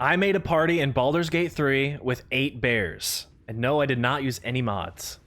I made a party in Baldur's Gate 3 with 8 bears. And no, I did not use any mods.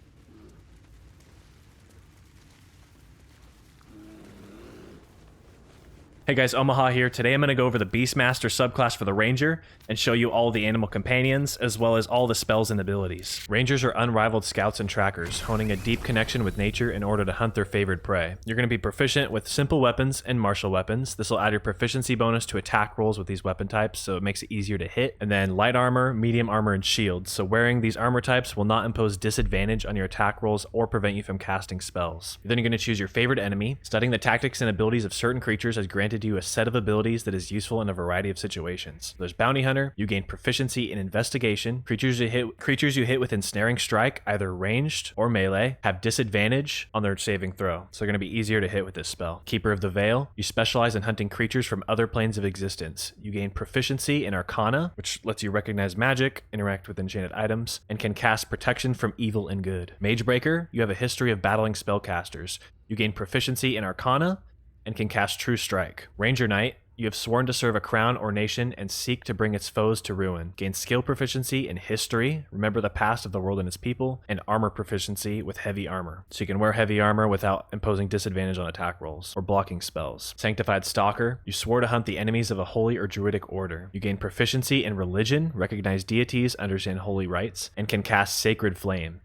Hey guys, Omaha here. Today I'm going to go over the Beastmaster subclass for the Ranger and show you all the animal companions, as well as all the spells and abilities. Rangers are unrivaled scouts and trackers, honing a deep connection with nature in order to hunt their favored prey. You're going to be proficient with simple weapons and martial weapons. This will add your proficiency bonus to attack rolls with these weapon types, so it makes it easier to hit. And then light armor, medium armor, and shields. So wearing these armor types will not impose disadvantage on your attack rolls or prevent you from casting spells. Then you're going to choose your favorite enemy. Studying the tactics and abilities of certain creatures has granted you a set of abilities that is useful in a variety of situations. There's Bounty Hunter. You gain proficiency in investigation. Creatures you hit with ensnaring strike, either ranged or melee, have disadvantage on their saving throw, so they're going to be easier to hit with this spell. Keeper of the Veil. You specialize in hunting creatures from other planes of existence. You gain proficiency in Arcana, which lets you recognize magic, interact with enchanted items, and can cast protection from evil and good. Magebreaker. You have a history of battling spellcasters. You gain proficiency in Arcana and can cast True Strike. Ranger Knight. You have sworn to serve a crown or nation and seek to bring its foes to ruin. Gain skill proficiency in history, remember the past of the world and its people, and armor proficiency with heavy armor. So you can wear heavy armor without imposing disadvantage on attack rolls or blocking spells. Sanctified Stalker. You swore to hunt the enemies of a holy or druidic order. You gain proficiency in religion, recognize deities, understand holy rites, and can cast Sacred Flame.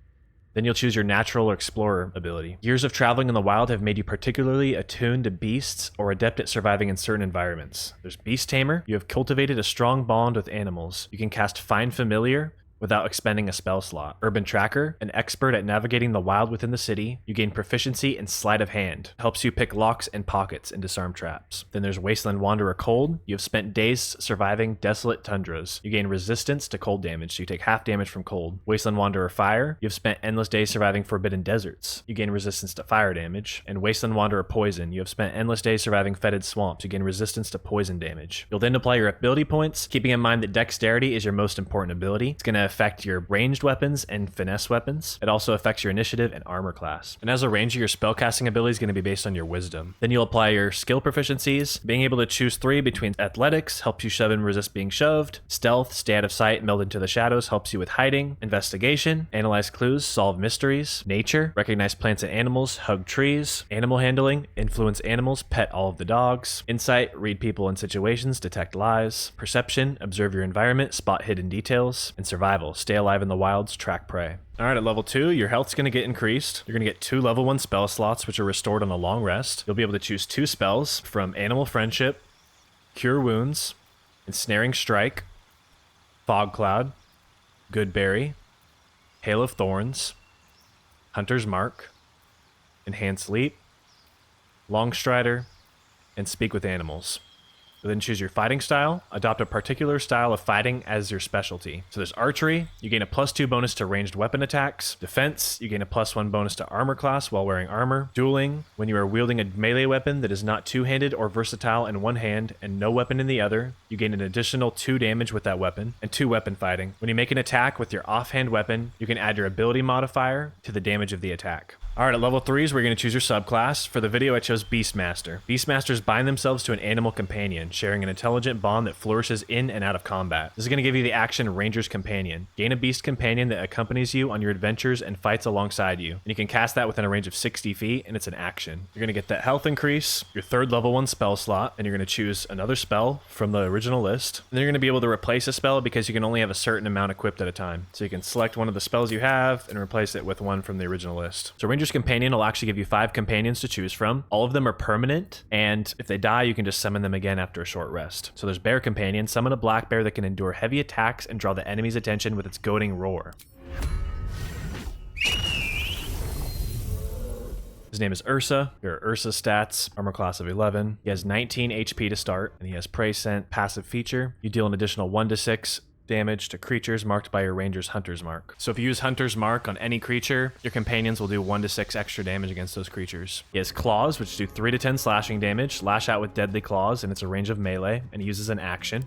Then you'll choose your natural or explorer ability. Years of traveling in the wild have made you particularly attuned to beasts or adept at surviving in certain environments. There's Beast Tamer. You have cultivated a strong bond with animals. You can cast Find Familiar without expending a spell slot. Urban Tracker, an expert at navigating the wild within the city. You gain proficiency in Sleight of Hand. Helps you pick locks and pockets and disarm traps. Then there's Wasteland Wanderer Cold. You have spent days surviving desolate tundras. You gain resistance to cold damage, so you take half damage from cold. Wasteland Wanderer Fire. You have spent endless days surviving forbidden deserts. You gain resistance to fire damage. And Wasteland Wanderer Poison. You have spent endless days surviving fetid swamps. You gain resistance to poison damage. You'll then apply your ability points, keeping in mind that Dexterity is your most important ability. It's going to affect your ranged weapons and finesse weapons. It also affects your initiative and armor class. And as a ranger, your spellcasting ability is going to be based on your wisdom. Then you'll apply your skill proficiencies. Being able to choose 3 between athletics helps you shove and resist being shoved. Stealth, stay out of sight, meld into the shadows, helps you with hiding. Investigation, analyze clues, solve mysteries. Nature, recognize plants and animals, hug trees. Animal handling, influence animals, pet all of the dogs. Insight, read people and situations, detect lies. Perception, observe your environment, spot hidden details. And survival, stay alive in the wilds, track prey. All right, at level 2, your health's going to get increased. You're going to get 2 level 1 spell slots, which are restored on a long rest. You'll be able to choose 2 spells from Animal Friendship, Cure Wounds, Ensnaring Strike, Fog Cloud, Good Berry, Hail of Thorns, Hunter's Mark, Enhanced Leap, Long Strider, and Speak with Animals. Then choose your fighting style. Adopt a particular style of fighting as your specialty. So there's archery. You gain a +2 bonus to ranged weapon attacks. Defense. You gain a +1 bonus to armor class while wearing armor. Dueling. When you are wielding a melee weapon that is not two-handed or versatile in one hand and no weapon in the other, you gain an additional 2 damage with that weapon. And 2 weapon fighting. When you make an attack with your offhand weapon, you can add your ability modifier to the damage of the attack. All right, at level 3s, we're going to choose your subclass. For the video, I chose Beastmaster. Beastmasters bind themselves to an animal companion, sharing an intelligent bond that flourishes in and out of combat. This is going to give you the action Ranger's Companion. Gain a beast companion that accompanies you on your adventures and fights alongside you. And you can cast that within a range of 60 feet, and it's an action. You're going to get that health increase, your 3rd level 1 spell slot, and you're going to choose another spell from the original list. And then you're going to be able to replace a spell because you can only have a certain amount equipped at a time. So you can select one of the spells you have and replace it with one from the original list. So Ranger's Companion will actually give you 5 companions to choose from. All of them are permanent, and if they die, you can just summon them again after a short rest. So there's Bear Companion. Summon a black bear that can endure heavy attacks and draw the enemy's attention with its goading roar. His name is Ursa. Here are Ursa's stats. Armor class of 11. He has 19 HP to start, and he has Prey Scent passive feature. You deal an additional 1d6 damage to creatures marked by your Ranger's Hunter's Mark. So if you use Hunter's Mark on any creature, your companions will do 1d6 extra damage against those creatures. He has Claws, which do 3 to 10 slashing damage, lash out with deadly claws, and it's a range of melee, and he uses an action.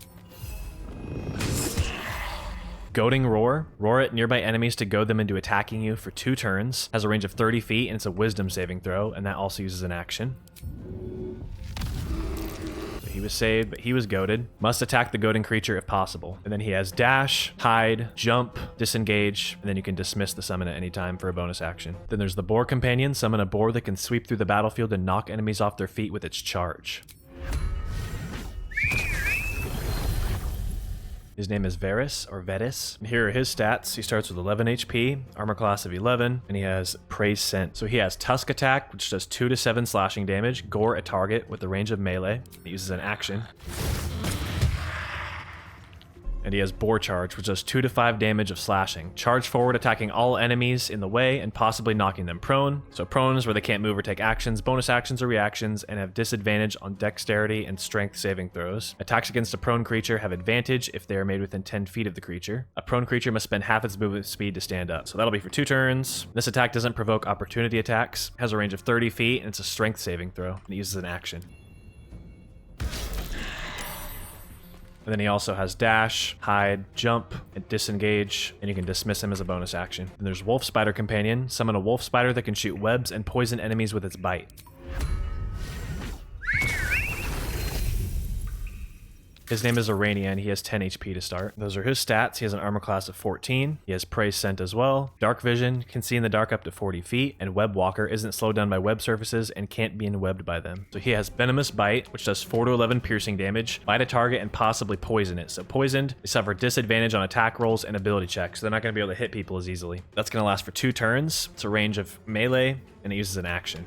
Goading Roar. Roar at nearby enemies to goad them into attacking you for 2 turns. Has a range of 30 feet, and it's a wisdom saving throw, and that also uses an action. was saved, but he was goaded. Must attack the goading creature if possible. And then he has dash, hide, jump, disengage, and then you can dismiss the summon at any time for a bonus action. Then there's the boar companion. Summon a boar that can sweep through the battlefield and knock enemies off their feet with its charge. His name is Varus, or Vetis. And here are his stats. He starts with 11 HP, armor class of 11, and he has Praise Scent. So he has Tusk Attack, which does 2 to 7 slashing damage, gore a target with the range of melee. He uses an action. And he has Boar Charge, which does 2 to 5 damage of slashing. Charge forward, attacking all enemies in the way and possibly knocking them prone. So prone is where they can't move or take actions, bonus actions or reactions, and have disadvantage on dexterity and strength saving throws. Attacks against a prone creature have advantage if they are made within 10 feet of the creature. A prone creature must spend half its movement speed to stand up. So that'll be for 2 turns. This attack doesn't provoke opportunity attacks, has a range of 30 feet, and it's a strength saving throw, and it uses an action. And then he also has dash, hide, jump, and disengage, and you can dismiss him as a bonus action. And there's Wolf Spider Companion. Summon a wolf spider that can shoot webs and poison enemies with its bite. His name is Arania, and he has 10 HP to start. Those are his stats. He has an armor class of 14. He has Praise Scent as well. Dark Vision, can see in the dark up to 40 feet. And Web Walker, isn't slowed down by web surfaces and can't be enwebbed by them. So he has Venomous Bite, which does 4 to 11 piercing damage. Bite a target and possibly poison it. So poisoned, they suffer disadvantage on attack rolls and ability checks. So they're not going to be able to hit people as easily. That's going to last for 2 turns. It's a range of melee, and it uses an action.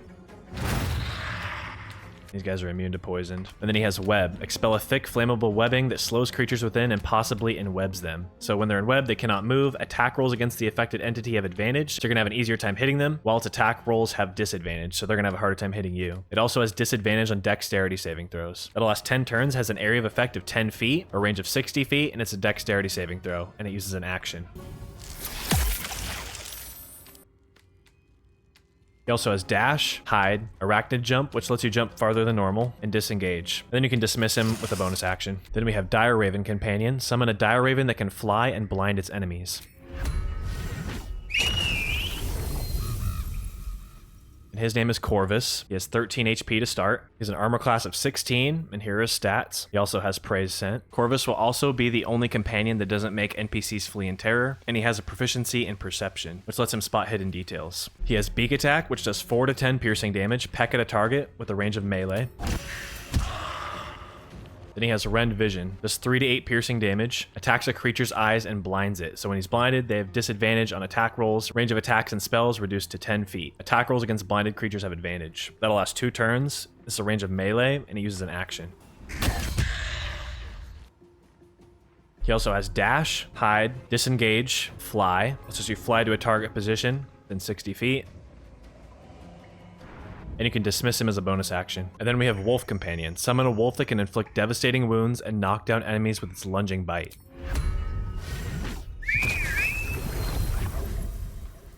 These guys are immune to poison. And then he has Web. Expel a thick, flammable webbing that slows creatures within and possibly enwebs them. So when they're in web, they cannot move. Attack rolls against the affected entity have advantage, so you're going to have an easier time hitting them, while its attack rolls have disadvantage, so they're going to have a harder time hitting you. It also has disadvantage on dexterity saving throws. It'll last 10 turns, has an area of effect of 10 feet, a range of 60 feet, and it's a dexterity saving throw, and it uses an action. He also has dash, hide, arachnid jump, which lets you jump farther than normal, and disengage. And then you can dismiss him with a bonus action. Then we have Dire Raven Companion. Summon a Dire Raven that can fly and blind its enemies. His name is Corvus. He has 13 HP to start. He has an armor class of 16, and here are his stats. He also has Praise Scent. Corvus will also be the only companion that doesn't make NPCs flee in terror, and he has a proficiency in Perception, which lets him spot hidden details. He has Beak Attack, which does 4 to 10 piercing damage, peck at a target with a range of melee. Then he has Rend Vision, does 3 to 8 piercing damage, attacks a creature's eyes and blinds it. So when he's blinded, they have disadvantage on attack rolls. Range of attacks and spells reduced to 10 feet. Attack rolls against blinded creatures have advantage. That'll last 2 turns. This is a range of melee, and he uses an action. He also has dash, hide, disengage, fly. That's just you fly to a target position, then 60 feet. And you can dismiss him as a bonus action. And then we have Wolf Companion. Summon a wolf that can inflict devastating wounds and knock down enemies with its lunging bite.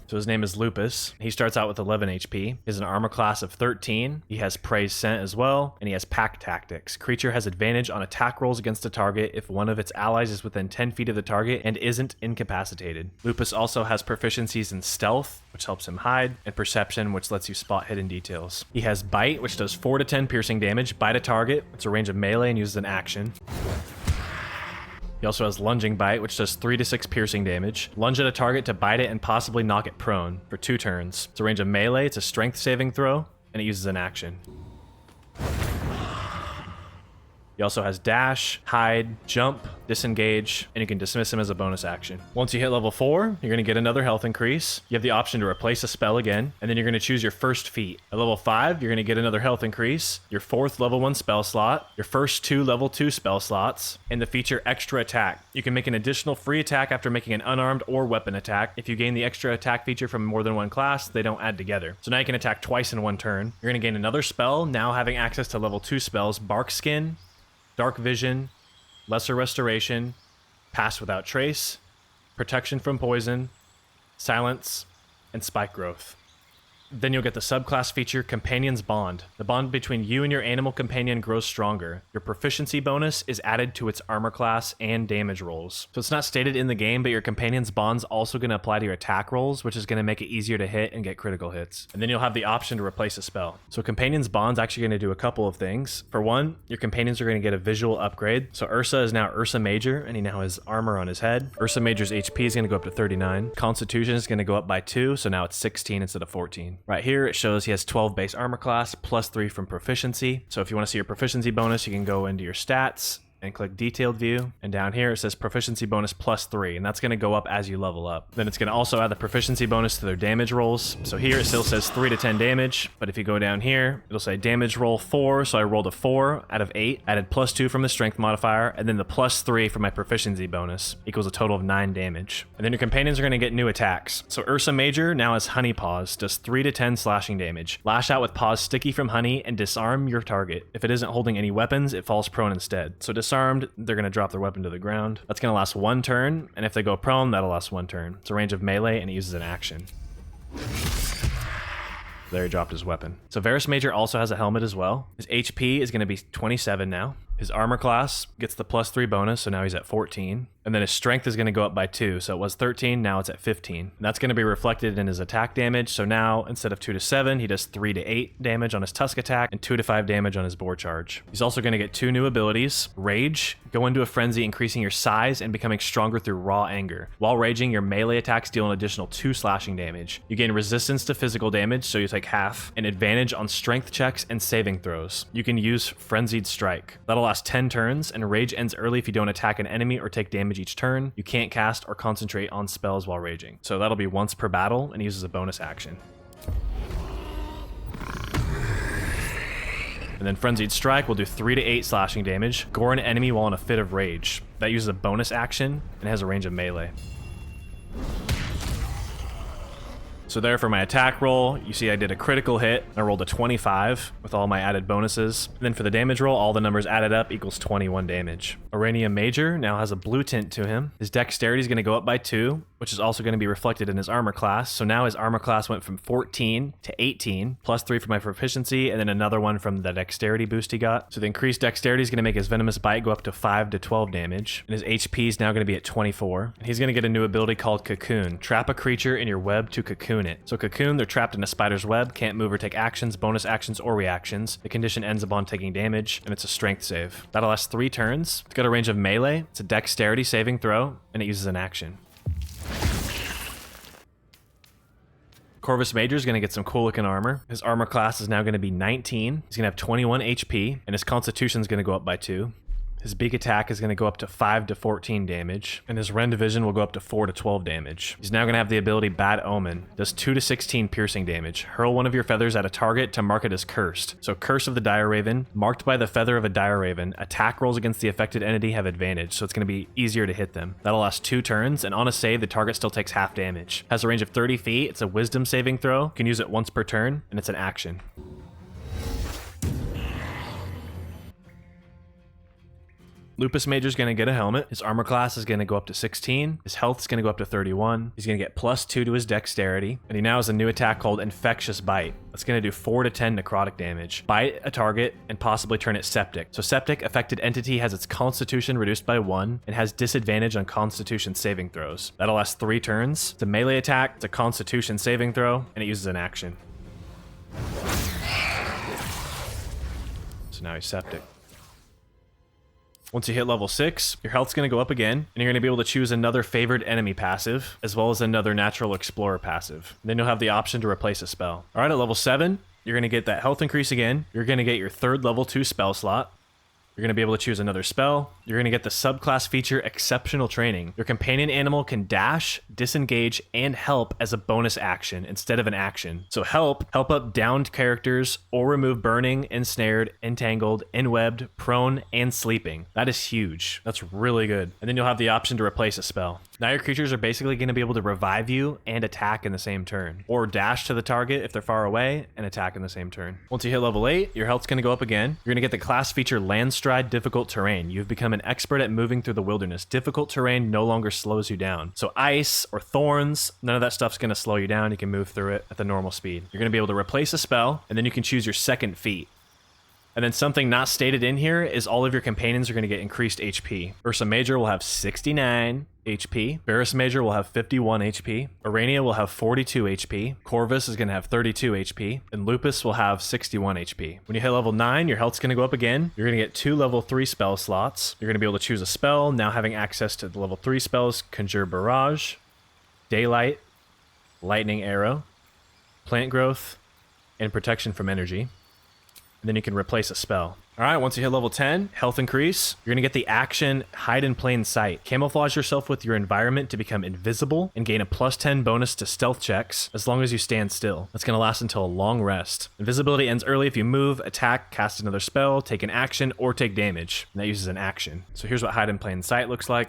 So his name is Lupus. He starts out with 11 HP. He has an armor class of 13. He has Praise Scent as well, and he has Pack Tactics. Creature has advantage on attack rolls against a target if one of its allies is within 10 feet of the target and isn't incapacitated. Lupus also has proficiencies in Stealth, which helps him hide, and Perception, which lets you spot hidden details. He has Bite, which does 4 to 10 piercing damage. Bite a target. It's a range of melee and uses an action. He also has Lunging Bite, which does 3 to 6 piercing damage. Lunge at a target to bite it and possibly knock it prone for 2 turns. It's a range of melee, it's a strength saving throw, and it uses an action. He also has dash, hide, jump, disengage, and you can dismiss him as a bonus action. Once you hit level 4, you're going to get another health increase. You have the option to replace a spell again, and then you're going to choose your first feat. At level 5, you're going to get another health increase, your 4th level 1 spell slot, your first 2 level 2 spell slots, and the feature Extra Attack. You can make an additional free attack after making an unarmed or weapon attack. If you gain the Extra Attack feature from more than one class, they don't add together. So now you can attack twice in one turn. You're going to gain another spell, now having access to level 2 spells, Bark Skin, Dark Vision, Lesser Restoration, Pass Without Trace, Protection from Poison, Silence, and Spike Growth. Then you'll get the subclass feature Companion's Bond. The bond between you and your animal companion grows stronger. Your proficiency bonus is added to its armor class and damage rolls. So it's not stated in the game, but your companion's bond's also going to apply to your attack rolls, which is going to make it easier to hit and get critical hits. And then you'll have the option to replace a spell. So companion's bond's actually going to do a couple of things. For one, your companions are going to get a visual upgrade. So Ursa is now Ursa Major, and he now has armor on his head. Ursa Major's HP is going to go up to 39. Constitution is going to go up by 2, so now it's 16 instead of 14. Right here, it shows he has 12 base armor class, plus 3 from proficiency. So if you want to see your proficiency bonus, you can go into your stats and click detailed view, and down here it says proficiency bonus plus 3, and that's going to go up as you level up. Then it's going to also add the proficiency bonus to their damage rolls. So here it still says 3 to 10 damage, but if you go down here, it'll say damage roll 4, so I rolled a 4 out of 8, added plus 2 from the strength modifier, and then the plus 3 from my proficiency bonus equals a total of 9 damage. And then your companions are going to get new attacks. So Ursa Major now has Honey Paws, does 3 to 10 slashing damage. Lash out with paws sticky from honey and disarm your target. If it isn't holding any weapons, it falls prone instead. So disarmed, they're going to drop their weapon to the ground. That's going to last 1 turn, and if they go prone, that'll last 1 turn. It's a range of melee, and it uses an action. There, he dropped his weapon. So Varus Major also has a helmet as well. His HP is going to be 27 now. His armor class gets the plus 3 bonus, so now he's at 14. And then his strength is going to go up by 2, so it was 13, now it's at 15. And that's going to be reflected in his attack damage, so now instead of 2 to 7, he does 3 to 8 damage on his tusk attack and 2 to 5 damage on his boar charge. He's also going to get 2 new abilities. Rage, go into a frenzy, increasing your size and becoming stronger through raw anger. While raging, your melee attacks deal an additional 2 slashing damage. You gain resistance to physical damage, so you take half, and advantage on strength checks and saving throws. You can use Frenzied Strike. That'll last 10 turns, and rage ends early if you don't attack an enemy or take damage each turn. You can't cast or concentrate on spells while raging. So that'll be once per battle and uses a bonus action. And then Frenzied Strike will do 3 to 8 slashing damage. Gore an enemy while in a fit of rage. That uses a bonus action and has a range of melee. So there for my attack roll, you see I did a critical hit. I rolled a 25 with all my added bonuses. And then for the damage roll, all the numbers added up equals 21 damage. Uranium Major now has a blue tint to him. His dexterity is going to go up by 2, which is also going to be reflected in his armor class. So now his armor class went from 14 to 18, plus 3 for my proficiency, and then another one from the dexterity boost he got. So the increased dexterity is going to make his venomous bite go up to 5 to 12 damage. And his HP is now going to be at 24. And he's going to get a new ability called Cocoon. Trap a creature in your web to cocoon it. So Cocoon, they're trapped in a spider's web, can't move or take actions, bonus actions, or reactions. The condition ends upon taking damage, and it's a strength save. That'll last 3 turns. It's got a range of melee. It's a dexterity saving throw, and it uses an action. Corvus Major is going to get some cool looking armor. His armor class is now going to be 19. He's going to have 21 HP, and his constitution is going to go up by 2. His beak attack is going to go up to 5 to 14 damage, and his Rend Division will go up to 4 to 12 damage. He's now going to have the ability Bad Omen. Does 2 to 16 piercing damage. Hurl one of your feathers at a target to mark it as cursed. So Curse of the Dire Raven, marked by the feather of a Dire Raven. Attack rolls against the affected entity have advantage, so it's going to be easier to hit them. That'll last 2 turns, and on a save, the target still takes half damage. Has a range of 30 feet. It's a wisdom saving throw. You can use it once per turn, and it's an action. Lupus Major is going to get a helmet. His armor class is going to go up to 16. His health is going to go up to 31. He's going to get plus 2 to his dexterity. And he now has a new attack called Infectious Bite. That's going to do 4 to 10 necrotic damage. Bite a target and possibly turn it septic. So septic, affected entity has its constitution reduced by 1 and has disadvantage on constitution saving throws. That'll last 3 turns. It's a melee attack, it's a constitution saving throw, and it uses an action. So now he's septic. Once you hit level 6, your health's going to go up again, and you're going to be able to choose another favored enemy passive, as well as another natural explorer passive. And then you'll have the option to replace a spell. All right, at level 7, you're going to get that health increase again. You're going to get your 3rd level 2 spell slot. You're going to be able to choose another spell. You're going to get the subclass feature Exceptional Training. Your companion animal can dash, disengage, and help as a bonus action instead of an action. So help up downed characters or remove burning, ensnared, entangled, enwebbed, prone, and sleeping. That is huge. That's really good. And then you'll have the option to replace a spell. Now your creatures are basically going to be able to revive you and attack in the same turn, or dash to the target if they're far away and attack in the same turn. Once you hit level 8, your health's going to go up again. You're going to get the class feature Land Strike. stride difficult terrain. You've become an expert at moving through the wilderness. Difficult terrain no longer slows you down. So ice or thorns, none of that stuff's going to slow you down. You can move through it at the normal speed. You're going to be able to replace a spell, and then you can choose your second feat. And then something not stated in here is all of your companions are going to get increased HP. Ursa Major will have 69 HP. Varus Major will have 51 HP. Aurania will have 42 HP. Corvus is going to have 32 HP. And Lupus will have 61 HP. When you hit level 9, your health's going to go up again. You're going to get 2 level 3 spell slots. You're going to be able to choose a spell, now having access to the level 3 spells, Conjure Barrage, Daylight, Lightning Arrow, Plant Growth, and Protection from Energy. And then you can replace a spell. All right, once you hit level 10, health increase, you're gonna get the action Hide in Plain Sight. Camouflage yourself with your environment to become invisible and gain a +10 bonus to stealth checks as long as you stand still. That's gonna last until a long rest. Invisibility ends early if you move, attack, cast another spell, take an action, or take damage. And that uses an action. So here's what Hide in Plain Sight looks like.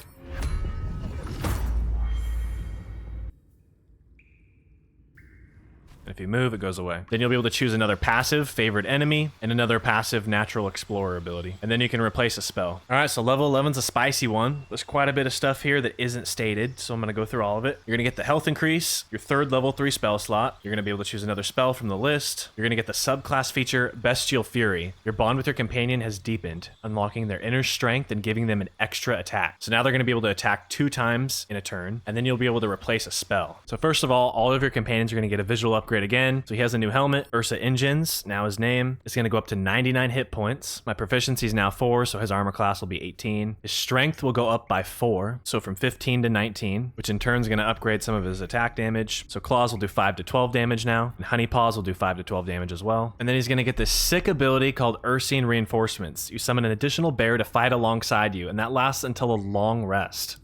If you move, it goes away. Then you'll be able to choose another passive, Favored Enemy, and another passive, Natural Explorer ability. And then you can replace a spell. All right, so level 11's a spicy one. There's quite a bit of stuff here that isn't stated, so I'm gonna go through all of it. You're gonna get the health increase, your 3rd level 3 spell slot. You're gonna be able to choose another spell from the list. You're gonna get the subclass feature, Bestial Fury. Your bond with your companion has deepened, unlocking their inner strength and giving them an extra attack. So now they're gonna be able to attack 2 times in a turn, and then you'll be able to replace a spell. So first of all of your companions are gonna get a visual upgrade again. So he has a new helmet, Ursa Engines, now his name. It's going to go up to 99 hit points. My proficiency is now 4, so his armor class will be 18. His strength will go up by 4, so from 15 to 19, which in turn is going to upgrade some of his attack damage. So claws will do 5 to 12 damage now, and honey paws will do 5 to 12 damage as well. And then he's going to get this sick ability called Ursine Reinforcements. You summon an additional bear to fight alongside you, and that lasts until a long rest.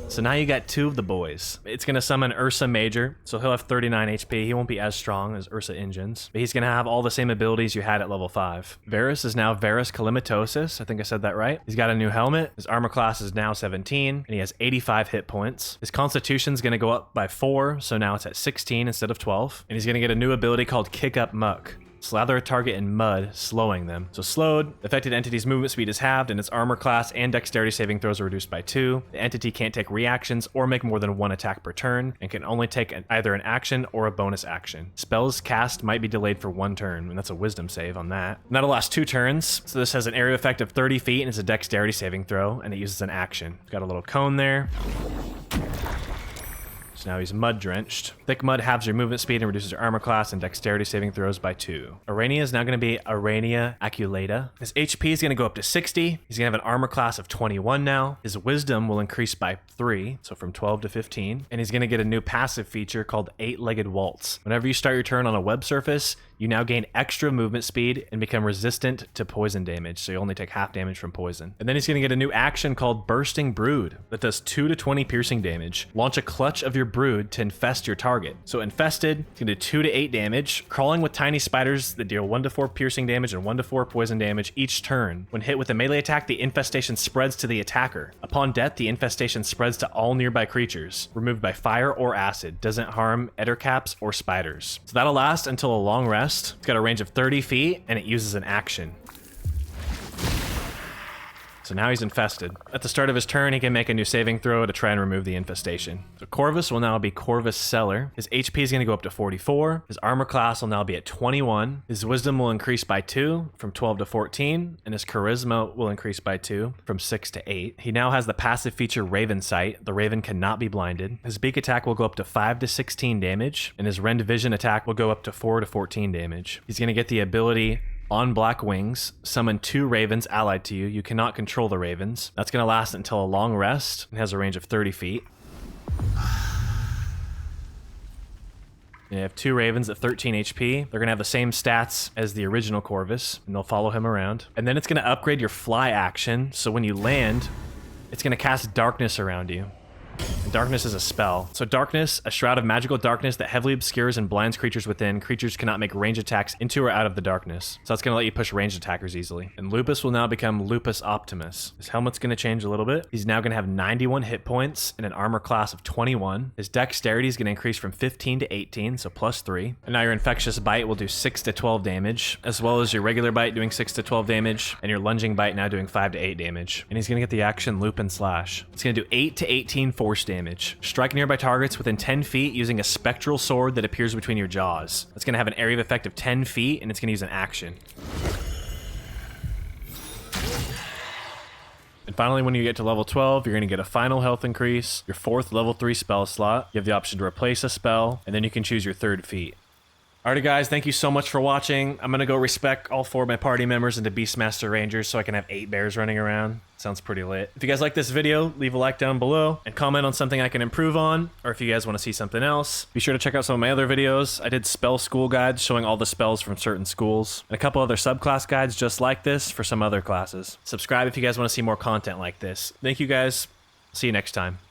So now you got 2 of the boys. It's going to summon Ursa Major, so he'll have 39 HP. He won't be as strong as Ursa Engines, but he's going to have all the same abilities you had at level 5. Varus is now Varus Calimitosis. I think I said that right. He's got a new helmet. His armor class is now 17, and he has 85 hit points. His constitution's going to go up by 4, so now it's at 16 instead of 12. And he's going to get a new ability called Kick Up Muck. Slather a target in mud, slowing them. So slowed, the affected entity's movement speed is halved, and its armor class and dexterity saving throws are reduced by 2. The entity can't take reactions or make more than 1 attack per turn, and can only take either an action or a bonus action. Spells cast might be delayed for 1 turn, and that's a wisdom save on that. And that'll last 2 turns, so this has an area effect of 30 feet, and it's a dexterity saving throw, and it uses an action. It's got a little cone there. So now he's mud drenched. Thick mud halves your movement speed and reduces your armor class and dexterity saving throws by 2. Aurania is now going to be Aurania Aculata. His HP is going to go up to 60. He's going to have an armor class of 21 now. His wisdom will increase by 3, so from 12 to 15. And he's going to get a new passive feature called 8-Legged Waltz. Whenever you start your turn on a web surface, you now gain extra movement speed and become resistant to poison damage, so you only take half damage from poison. And then he's going to get a new action called Bursting Brood that does 2 to 20 piercing damage. Launch a clutch of your brood to infest your target. So infested, it's going to do 2 to 8 damage. Crawling with tiny spiders that deal 1 to 4 piercing damage and 1 to 4 poison damage each turn. When hit with a melee attack, the infestation spreads to the attacker. Upon death, the infestation spreads to all nearby creatures. Removed by fire or acid. Doesn't harm ettercaps or spiders. So that'll last until a long rest. It's got a range of 30 feet, and it uses an action. So now he's infested. At the start of his turn, he can make a new saving throw to try and remove the infestation. So Corvus will now be Corvus Seller. His HP is going to go up to 44. His armor class will now be at 21. His wisdom will increase by 2 from 12 to 14. And his charisma will increase by 2 from 6 to 8. He now has the passive feature Raven Sight. The Raven cannot be blinded. His beak attack will go up to 5 to 16 damage. And his Rend Vision attack will go up to 4 to 14 damage. He's going to get the ability On Black Wings, summon 2 ravens allied to you. You cannot control the ravens. That's going to last until a long rest and has a range of 30 feet. You have 2 ravens at 13 HP. They're going to have the same stats as the original Corvus, and they'll follow him around. And then it's going to upgrade your fly action, so when you land, it's going to cast darkness around you. And And darkness is a spell. So darkness, a shroud of magical darkness that heavily obscures and blinds creatures within. Creatures cannot make range attacks into or out of the darkness. So that's going to let you push ranged attackers easily. And Lupus will now become Lupus Optimus. His helmet's going to change a little bit. He's now going to have 91 hit points and an armor class of 21. His dexterity is going to increase from 15 to 18, so +3. And now your infectious bite will do 6 to 12 damage, as well as your regular bite doing 6 to 12 damage, and your lunging bite now doing 5 to 8 damage. And he's going to get the action Loop and Slash. It's going to do 8 to 18 force damage. Strike nearby targets within 10 feet using a spectral sword that appears between your jaws. It's going to have an area of effect of 10 feet, and it's going to use an action. And finally, when you get to level 12, you're going to get a final health increase, your 4th level 3 spell slot. You have the option to replace a spell, and then you can choose your 3rd feat. Alrighty guys, thank you so much for watching. I'm going to go respec all 4 of my party members into Beastmaster Rangers so I can have 8 bears running around. Sounds pretty lit. If you guys like this video, leave a like down below and comment on something I can improve on, or if you guys want to see something else. Be sure to check out some of my other videos. I did spell school guides showing all the spells from certain schools, and a couple other subclass guides just like this for some other classes. Subscribe if you guys want to see more content like this. Thank you guys. See you next time.